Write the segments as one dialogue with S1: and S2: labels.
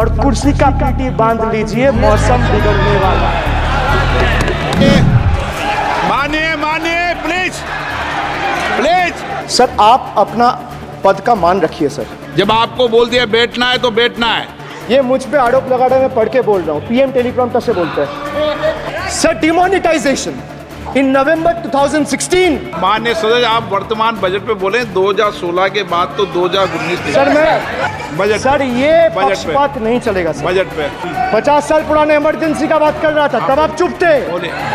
S1: और कुर्सी का पीटी बांध लीजिए, मौसम बिगड़ने वाला है।
S2: मानिए प्लीज प्लीज।
S1: सर आप अपना पद का मान रखिए सर।
S2: जब आपको बोल दिया बैठना है तो बैठना है।
S1: ये मुझ पे आरोप लगा रहे हैं, मैं पढ़ के बोल रहा हूँ। पीएम टेलीप्रॉम्प्टर से बोलते हैं। सर डिमोनेटाइजेशन इन नवंबर 2016।
S2: माननीय सदस्य, आप वर्तमान बजट पे बोले 2016 के बाद तो 2019।
S1: सर मैं
S2: बजट
S1: सर ये पक्षपात नहीं चलेगा सर।
S2: बजट पे
S1: 50 साल पुराने इमरजेंसी का बात कर रहा था, तब आप चुप थे,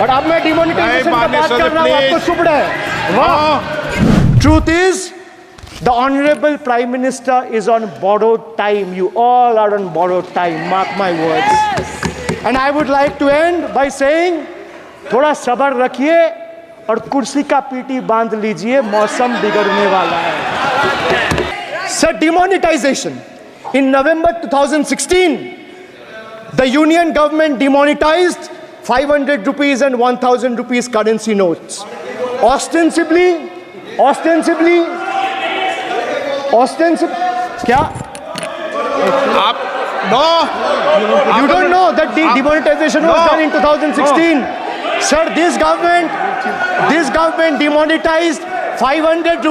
S1: और अब मैं डिमोनेटाइजेशन का बात कर रहा हूँ, आपको चुप रहे। वाह। Truth is the honorable prime minister is on borrowed time. You all are on borrowed time, mark my words. And I would like to end by saying थोड़ा सब्र रखिए और कुर्सी का पीटी बांध लीजिए, मौसम बिगड़ने वाला है। Sir demonetisation in November 2016 the union government demonetized 500 rupees and 1000 rupees currency notes. Ostensibly क्या
S2: आप no
S1: you don't know that the demonetization was done in 2016. Sir, this government demonetized 500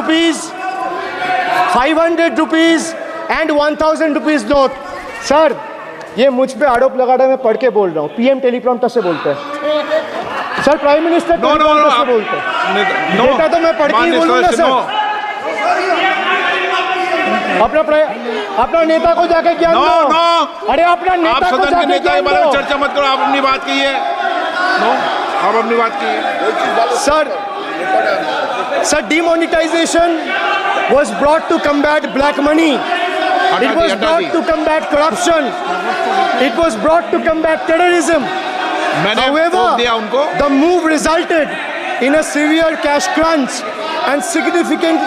S1: rupees and 1000 rupees note. Sir, ये मुझ पे आरोप लगा रहे हैं, मैं पढ़ के बोल रहा हूँ। पीएम टेलीप्रॉम्प्टर से बोलते हैं सर। प्राइम मिनिस्टर टेलीप्रॉम्प्टर से बोलते हैं। नेता तो मैं पढ़ के ही बोलूंगा सर। अपना नेता को जाके क्या अरे अपना नेता को जाके
S2: नेता के बारे में चर्चा मत करो। आप अपनी बात कीजिए। आप अपनी बात कीजिए।
S1: Sir demonetization was brought to combat black money. It was brought to combat corruption. It was brought to combat terrorism. However, the move resulted in a severe cash crunch and significant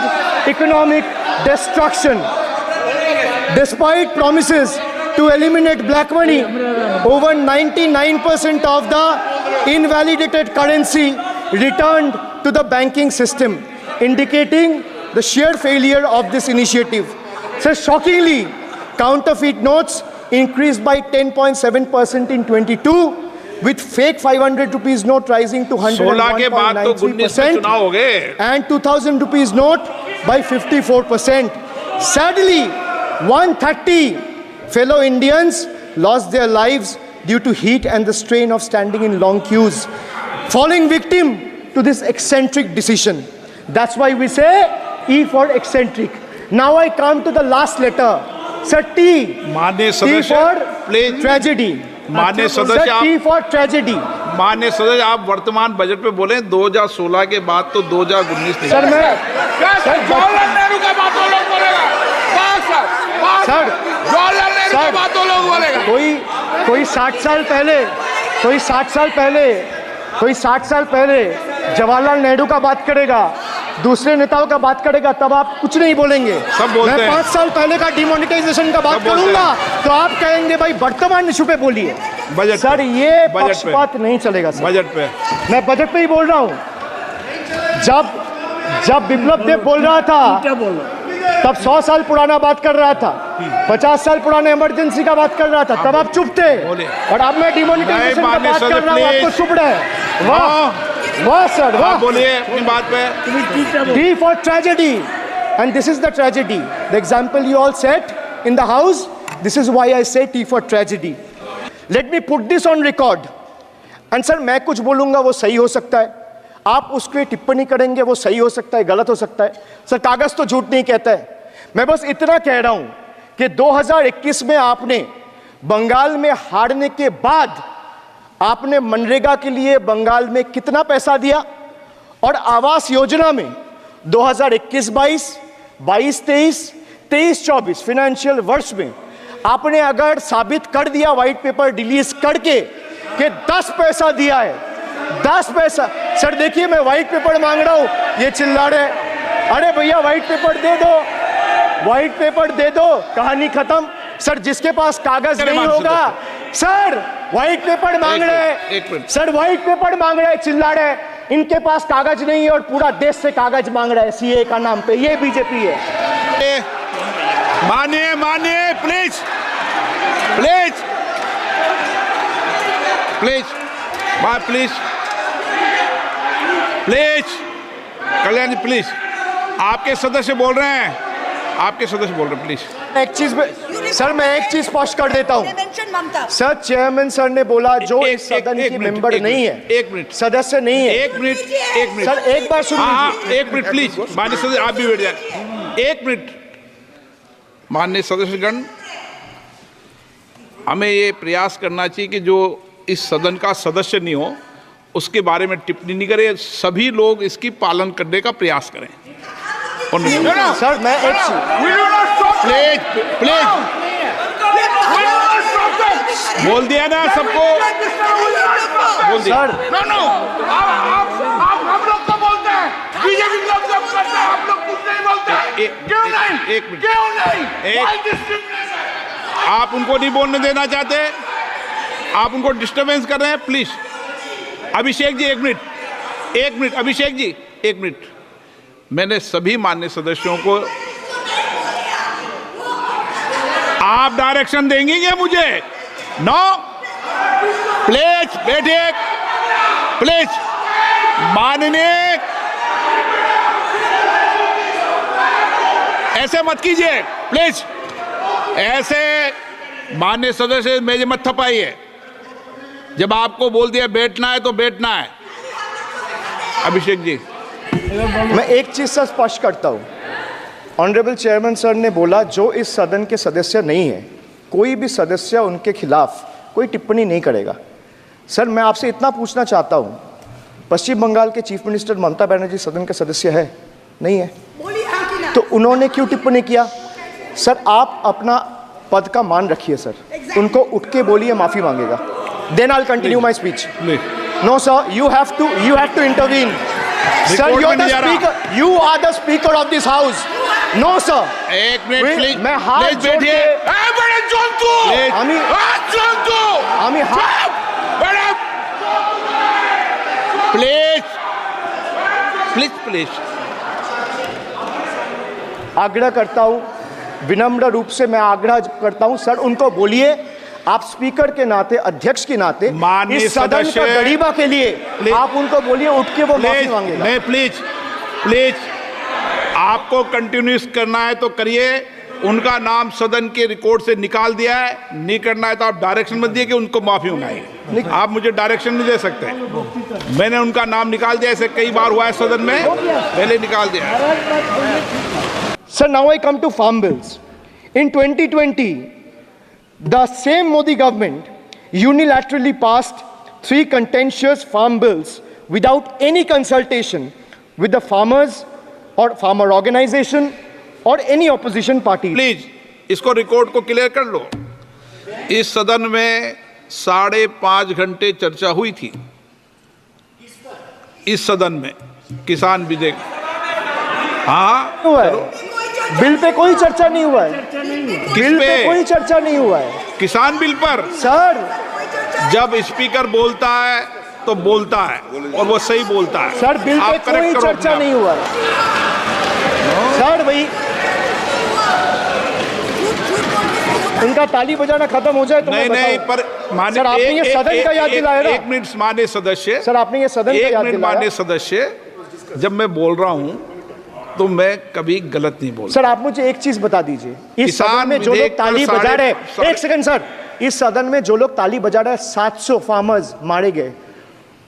S1: economic destruction. Despite promises to eliminate black money, over 99% of the invalidated currency returned to the banking system, indicating the sheer failure of this initiative. So shockingly, counterfeit notes increased by 10.7% in 22, with fake 500 rupees note rising to 101.93% and 2000 rupees note by 54%. Sadly, 130 fellow Indians lost their lives due to heat and the strain of standing in long queues, falling victim to this eccentric decision. That's why we say E for eccentric. Now I come to the last letter. Sir, T. T for tragedy.
S2: माननीय सदस्य,
S1: T for tragedy.
S2: माननीय सदस्य, आप वर्तमान budget पे बोले 2016 के बाद तो 2019।
S1: सर मैं
S2: जवाहरलाल नेहरू का बात तो लोग बोलेगा। जवाहरलाल नेहरू का बात तो लोग बोलेगा।
S1: कोई 60 साल पहले जवाहरलाल नेहरू का बात करेगा, दूसरे नेताओं का बात करेगा, तब आप कुछ नहीं बोलेंगे।
S2: सब बोलते हैं।
S1: मैं 5 साल पहले का डिमोनेटाइजेशन का बात करूंगा तो आप कहेंगे भाई वर्तमान इशू पे बोलिए। सर ये पक्षपात नहीं चलेगा सर।
S2: बजट पे
S1: मैं बजट पे ही बोल रहा हूँ। जब बिप्लब देव बोल रहा था तब 100 साल पुराना बात कर रहा था, 50 साल पुराने इमरजेंसी का बात कर रहा था, तब आप चुप थे, और अब मैं डिमोनेटाइजेशन का बात कर रहा हूँ, आपको चुप रहे। वाह सर, वाह।
S2: बोलिए अपनी बात पे।
S1: T for tragedy, and this is the tragedy. The example you all set in the house. This is why I say T for tragedy. Let me put this on record. And sir, मैं कुछ बोलूँगा वो सही हो सकता है, आप उस पर टिप्पणी करेंगे वो सही हो सकता है, गलत हो सकता है। सर कागज तो झूठ नहीं कहता है। मैं बस इतना कह रहा हूँ कि 2021 में आपने बंगाल में हारने के बाद आपने मनरेगा के लिए बंगाल में कितना पैसा दिया, और आवास योजना में 2021-22, 22-23, 23-24 फाइनेंशियल वर्ष में आपने अगर साबित कर दिया व्हाइट पेपर रिलीज करके कि 10 पैसा दिया है, 10 पैसा। सर देखिए मैं व्हाइट पेपर मांग रहा हूं, ये चिल्ला रहे, अरे भैया व्हाइट पेपर दे दो, व्हाइट पेपर दे दो, कहानी खत्म। सर जिसके पास कागज नहीं होगा, सर व्हाइट पेपर मांग रहे, सर व्हाइट पेपर मांग रहे, चिल्ला रहे, इनके पास कागज नहीं है और पूरा देश से कागज मांग रहा है सीए का नाम पे। ये बीजेपी है।
S2: मानिए प्लीज प्लीज प्लीज बाय please please Kalyan ji please आपके सदस्य बोल रहे हैं, आपके सदस्य बोल रहे हैं, प्लीज।
S1: एक चीज सर, मैं एक चीज स्पष्ट कर देता हूँ सर। चेयरमैन सर ने बोला जो इस सदन की मेंबर नहीं है,
S2: एक मिनट,
S1: सदस्य नहीं है।
S2: एक मिनट
S1: सर, एक बार सुन लीजिए।
S2: एक मिनट प्लीज, माननीय सदस्य आप भी बैठ जाए। एक मिनट, माननीय सदस्यगण, हमें ये प्रयास करना चाहिए कि जो इस सदन का सदस्य नहीं हो उसके बारे में टिप्पणी नहीं करें, सभी लोग इसकी पालन करने का प्रयास करें। और
S1: सर मैं एक
S2: प्लीज प्लीज बोल दिया ना सबको, बोल दिया।
S1: सर
S3: हम लोग तो बोलते हैं, बीजेपी लोग जब करते हैं आप लोग कुछ नहीं बोलते। क्यों नहीं?
S2: एक मिनट,
S3: क्यों नहीं?
S2: आप उनको नहीं बोलने देना चाहते, आप उनको डिस्टर्बेंस कर रहे हैं। प्लीज अभिषेक जी एक मिनट, अभिषेक जी एक मिनट। मैंने सभी माननीय सदस्यों को, आप डायरेक्शन देंगे क्या मुझे? नो, प्लीज बैठिए, प्लीज। माननीय, ऐसे मत कीजिए प्लीज, ऐसे माननीय सदस्य मेरे मत थपाइए। जब आपको बोल दिया बैठना है तो बैठना है। अभिषेक जी
S1: मैं एक चीज से स्पष्ट करता हूँ। ऑनरेबल चेयरमैन सर ने बोला जो इस सदन के सदस्य नहीं है, कोई भी सदस्य उनके खिलाफ कोई टिप्पणी नहीं करेगा। सर मैं आपसे इतना पूछना चाहता हूँ, पश्चिम बंगाल के चीफ मिनिस्टर ममता बनर्जी सदन के सदस्य है? नहीं है, तो उन्होंने क्यों टिप्पणी किया? सर आप अपना पद का मान रखिए सर, उनको उठ के बोलिए माफी मांगेगा। Then I will continue my speech. No sir, you have to intervene. Sir you are the speaker, you are the speaker of this house. No sir,
S2: एक मिनट प्लीज,
S1: मैं हाथ जोड़ के
S2: प्लीज प्लीज प्लीज
S1: आग्रह करता हूं, विनम्र रूप से मैं आग्रह करता हूं सर, उनको बोलिए आप स्पीकर के नाते, अध्यक्ष के नाते, इस सदन का गरिमा के लिए आप उनको बोलिए उठ के वो माफी मांगेगा।
S2: नहीं प्लीज आपको कंटिन्यूस करना है तो करिए। उनका नाम सदन के रिकॉर्ड से निकाल दिया है, नहीं करना है तो आप डायरेक्शन मत दिए कि उनको माफी मंगाइए। आप मुझे डायरेक्शन नहीं दे सकते। मैंने उनका नाम निकाल दिया, ऐसे कई बार हुआ है सदन में, पहले निकाल दिया।
S1: Sir, now I come to farm bills. In 2020, the same Modi government unilaterally passed 3 contentious farm bills without any consultation with the farmers or farmer organization or any opposition party.
S2: Please इसको record को clear कर लो। इस सदन में 5.5 घंटे चर्चा हुई थी। इस सदन में किसान विधेयक, हाँ
S1: हुआ है, बिल पे कोई चर्चा नहीं हुआ है। बिल पे कोई चर्चा नहीं हुआ है।
S2: किसान बिल पर
S1: सर
S2: जब स्पीकर बोलता है तो बोलता है और वो सही बोलता है।
S1: सर बिल पे कोई चर्चा नहीं हुआ है। सर भाई उनका ताली बजाना खत्म हो जाए तो
S2: नहीं पर
S1: सर आपने ये सदन का याद दिलाया ना।
S2: एक मिनट माननीय सदस्य,
S1: सर आपने ये सदन का याद दिलाया।
S2: माननीय सदस्य, जब मैं बोल रहा हूं तो मैं कभी गलत नहीं बोलता।
S1: सर आप मुझे एक चीज बता दीजिए, इस सदन में जो लोग ताली बजा रहे हैं, एक सेकंड सर, इस सदन में जो लोग ताली बजा रहे हैं, 700 फार्मर्स मारे गए,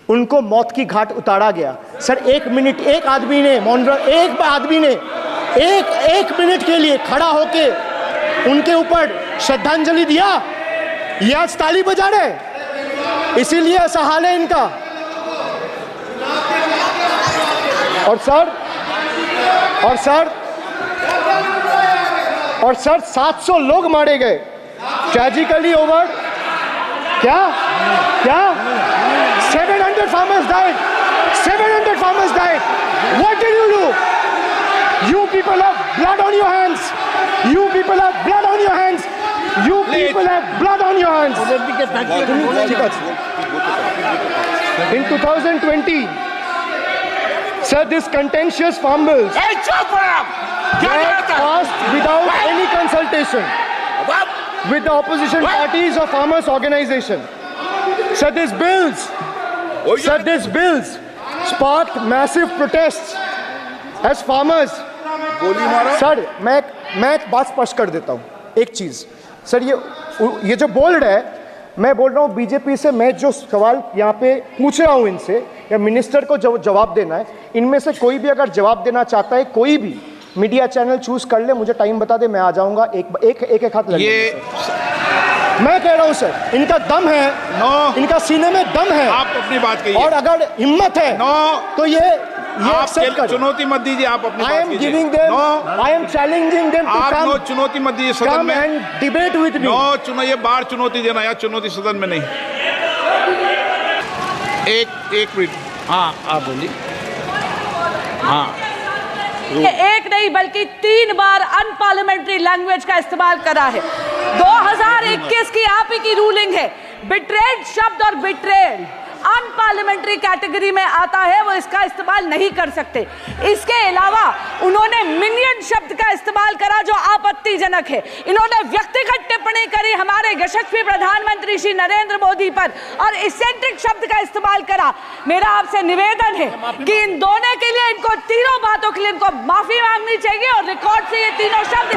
S1: उनको मौत की घाट उतारा गया। सर एक मिनट, एक आदमी ने एक मिनट के लिए खड़ा होके उनके ऊपर श्रद्धांजलि दिया। ये आज ताली बजा रहे, इसीलिए ऐसा हाल है इनका। और सर 700 लोग मारे गए, ट्रेजिकली ओवर। क्या 700 farmers died. 700 farmers died. What did you do? You people have blood on your hands. You people have blood on your hands. You people have blood on your hands. In 2020, sir, this contentious farm bills were passed without any consultation. with the opposition parties or farmers organization. Sir, these bills sparked massive protests as farmers.
S2: गोली मारो
S1: sir मैं एक बात स्पष्ट कर देता हूँ, एक चीज सर, ये जो बोल रहा है, मैं बोल रहा हूँ बीजेपी से, मैं जो सवाल यहाँ पे पूछ रहा हूँ इनसे, या मिनिस्टर को जवाब देना है, इनमें से कोई भी अगर जवाब देना चाहता है, कोई भी मीडिया चैनल चूज कर ले, मुझे टाइम बता दे, मैं आ जाऊंगा, एक हाथ लग
S2: ये
S1: मैं कह रहा हूं सर, इनका दम है, इनका सीने में दम है,
S2: आप अपनी बात कहिए,
S1: और अगर हिम्मत है तो ये
S2: आप चुनौती मत दीजिए, आप अपनी बात कीजिए।
S1: I am challenging them to come,
S2: चुनौती मत दीजिए सदन
S1: come
S2: में,
S1: and debate with me.
S2: ये बार चुनौती देना, या चुनौती सदन में नहीं। एक मिनट, हाँ आप बोलिए। हाँ,
S4: एक नहीं बल्कि 3 बार अनपार्लियामेंट्री लैंग्वेज का इस्तेमाल करा है। 2021 की आप ही की रूलिंग है, बिट्रेड शब्द और बिट्रेड अनपार्लियामेंट्री कैटेगरी में आता है, वो इसका इस्तेमाल नहीं कर सकते। इसके अलावा उन्होंने मिनियन शब्द का इस्तेमाल करा जो आपत्तिजनक है। इन्होंने व्यक्तिगत टिप्पणी करी हमारे यशस्वी प्रधानमंत्री श्री नरेंद्र मोदी पर, और इसेंट्रिक शब्द का इस्तेमाल करा। मेरा आपसे निवेदन है कि इन दोनों के लिए, इनको तीनों बातों के लिए इनको माफी मांगनी चाहिए, और रिकॉर्ड से ये तीनों शब्द